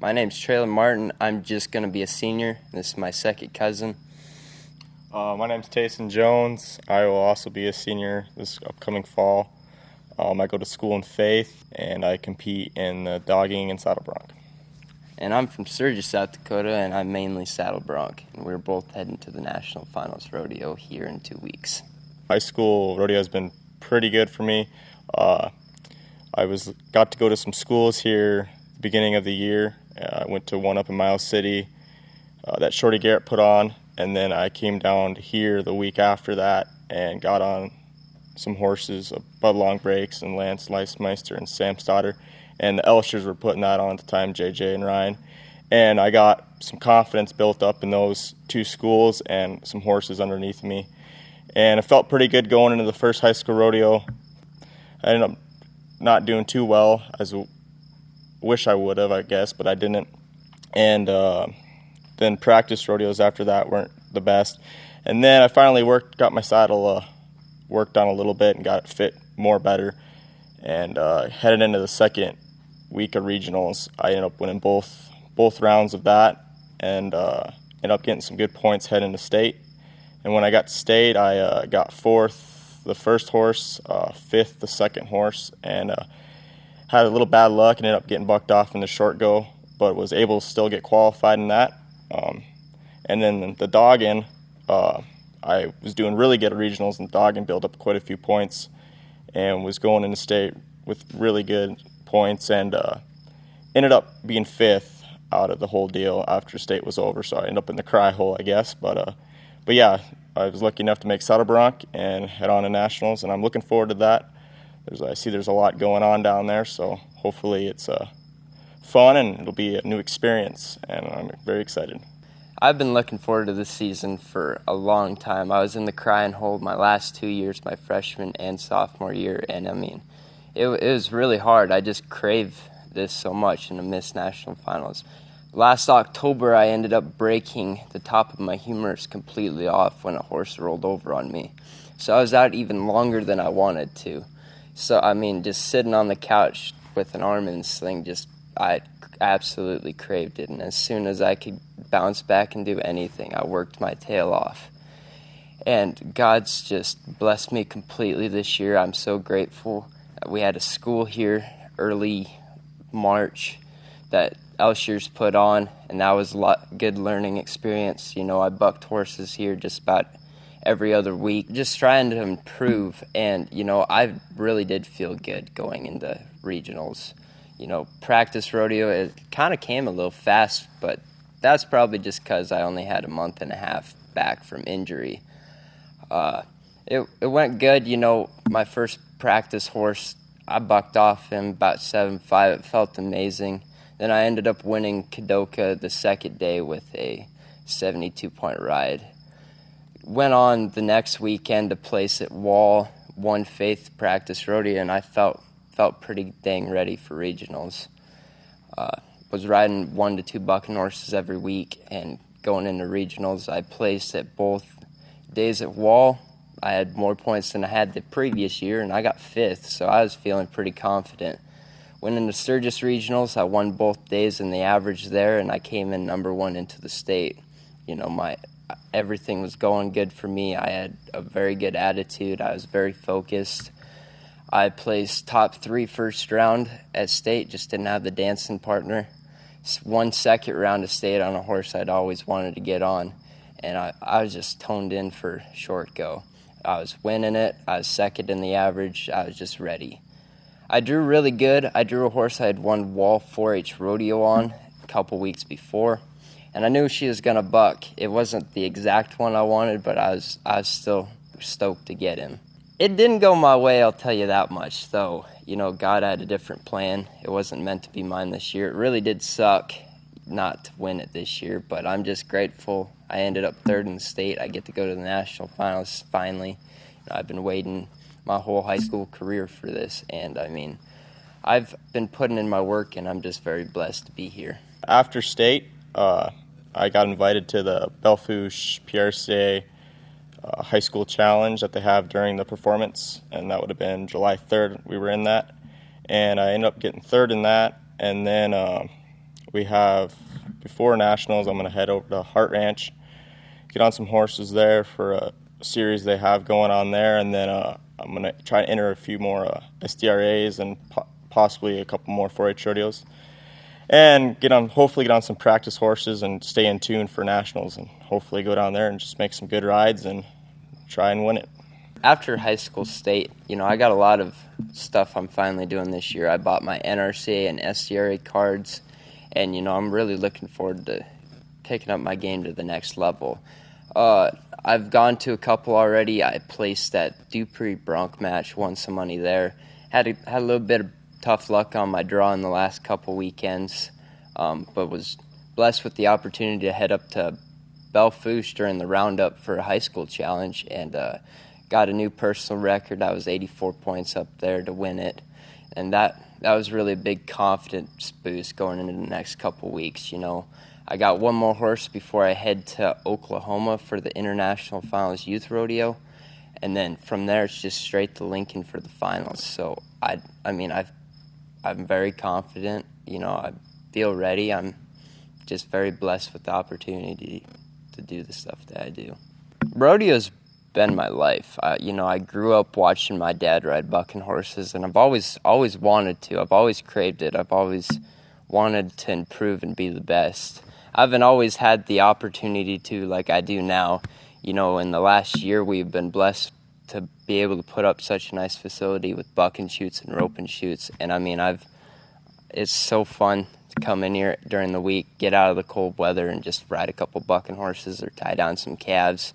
My name's Traylin Martin. I'm just going to be a senior. This is my second cousin. My name's Tayson Jones. I will also be a senior this upcoming fall. I go to school in Faith, and I compete in the dogging and saddle bronc. And I'm from Sturgis, South Dakota, and I'm mainly saddle bronc. And we're both heading to the National Finals Rodeo here in 2 weeks. High school rodeo has been pretty good for me. I got to go to some schools here at the beginning of the year. I went to one up in Miles City that Shorty Garrett put on, and then I came down to here the week after that and got on some horses, Bud Long Breaks and Lance Leismeister and Sam Stoddard, and the Elshers were putting that on at the time, JJ and Ryan. And I got some confidence built up in those two schools and some horses underneath me. And it felt pretty good going into the first high school rodeo. I ended up not doing too well, as I wish I would have, I guess, but I didn't. And then practice rodeos after that weren't the best. And then I finally got my saddle worked on a little bit and got it fit more better. And headed into the second week of regionals, I ended up winning both rounds of that, and ended up getting some good points heading to state. And when I got to state, I got fourth the first horse, fifth the second horse, and had a little bad luck and ended up getting bucked off in the short go, but was able to still get qualified in that. And then the dogging, I was doing really good at regionals, and dogging built up quite a few points and was going into state with really good points, and ended up being fifth out of the whole deal after state was over. So I ended up in the cry hole, I guess. But yeah, I was lucky enough to make saddle bronc and head on to nationals, and I'm looking forward to that. I see there's a lot going on down there, so hopefully it's fun and it'll be a new experience, and I'm very excited. I've been looking forward to this season for a long time. I was in the crying hole my last 2 years, my freshman and sophomore year, and I mean, it was really hard. I just crave this so much in the Miss National Finals. Last October, I ended up breaking the top of my humerus completely off when a horse rolled over on me. So I was out even longer than I wanted to. So, I mean, just sitting on the couch with an arm in a sling, I absolutely craved it. And as soon as I could bounce back and do anything, I worked my tail off. And God's just blessed me completely this year. I'm so grateful. We had a school here early March that Elshers put on, and that was a good learning experience. You know, I bucked horses here just about every other week, just trying to improve. And, you know, I really did feel good going into regionals. You know, practice rodeo, it kind of came a little fast, but that's probably just because I only had a month and a half back from injury. It went good. You know, my first practice horse, I bucked off him about 7.5. It felt amazing. Then I ended up winning Dakota the second day with a 72-point ride. Went on the next weekend to place at Wall, won Faith practice rodeo, and I felt pretty dang ready for regionals. Was riding 1 to 2 bucking horses every week, and going into regionals, I placed at both days at Wall. I had more points than I had the previous year, and I got fifth, so I was feeling pretty confident. Went into Sturgis regionals. I won both days in the average there, and I came in number one into the state. You know, everything was going good for me. I had a very good attitude. I was very focused. I placed top 3 first round at state, just didn't have the dancing partner. Won second round of state on a horse I'd always wanted to get on, and I was just toned in for short go. I was winning it. I was second in the average. I was just ready. I drew really good. I drew a horse I had won Wall 4-H rodeo on a couple weeks before, and I knew she was going to buck. It wasn't the exact one I wanted, but I was still stoked to get him. It didn't go my way, I'll tell you that much, though. You know, God had a different plan. It wasn't meant to be mine this year. It really did suck not to win it this year, but I'm just grateful. I ended up third in the state. I get to go to the national finals finally. You know, I've been waiting my whole high school career for this, and I mean, I've been putting in my work, and I'm just very blessed to be here. After state, I got invited to the Belfouche PRCA high school challenge that they have during the performance, and that would have been July 3rd. We were in that, and I ended up getting third in that, and then we have, before Nationals, I'm going to head over to Hart Ranch, get on some horses there for a series they have going on there, and then I'm going to try and enter a few more SDRAs and possibly a couple more 4-H rodeos, and hopefully get on some practice horses and stay in tune for Nationals, and hopefully go down there and just make some good rides and try and win it. After high school state, I got a lot of stuff I'm finally doing this year. I bought my NRCA and SDRA cards, and, I'm really looking forward to taking up my game to the next level. I've gone to a couple already. I placed that Dupree Bronc match, won some money there. Had a little bit of tough luck on my draw in the last couple weekends, but was blessed with the opportunity to head up to Belfouche during the roundup for a high school challenge, and got a new personal record. I was 84 points up there to win it, and that was really a big confidence boost going into the next couple weeks. I got one more horse before I head to Oklahoma for the International Finals Youth Rodeo, and then from there it's just straight to Lincoln for the finals. So I'm very confident. I feel ready. I'm just very blessed with the opportunity to do the stuff that I do. Rodeo's been my life. I grew up watching my dad ride bucking horses, and I've always wanted to. I've always craved it. I've always wanted to improve and be the best. I haven't always had the opportunity to, like I do now. In the last year, we've been blessed to be able to put up such a nice facility with bucking chutes and roping chutes, and it's so fun to come in here during the week, get out of the cold weather, and just ride a couple bucking horses or tie down some calves.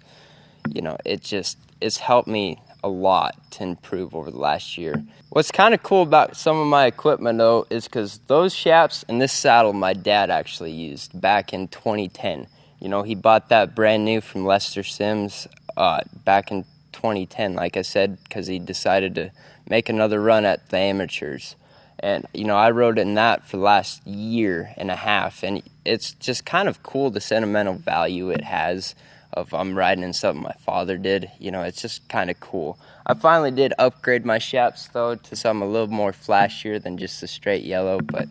It's helped me a lot to improve over the last year. What's kind of cool about some of my equipment, though, is because those shaps and this saddle my dad actually used back in 2010. He bought that brand new from Lester Sims back in 2010, like I said, because he decided to make another run at the amateurs. And, I rode in that for the last year and a half, and it's just kind of cool the sentimental value it has of I'm riding in something my father did. It's just kind of cool. I finally did upgrade my shaps, though, to something a little more flashier than just the straight yellow, but,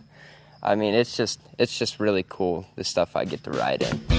it's just really cool, the stuff I get to ride in.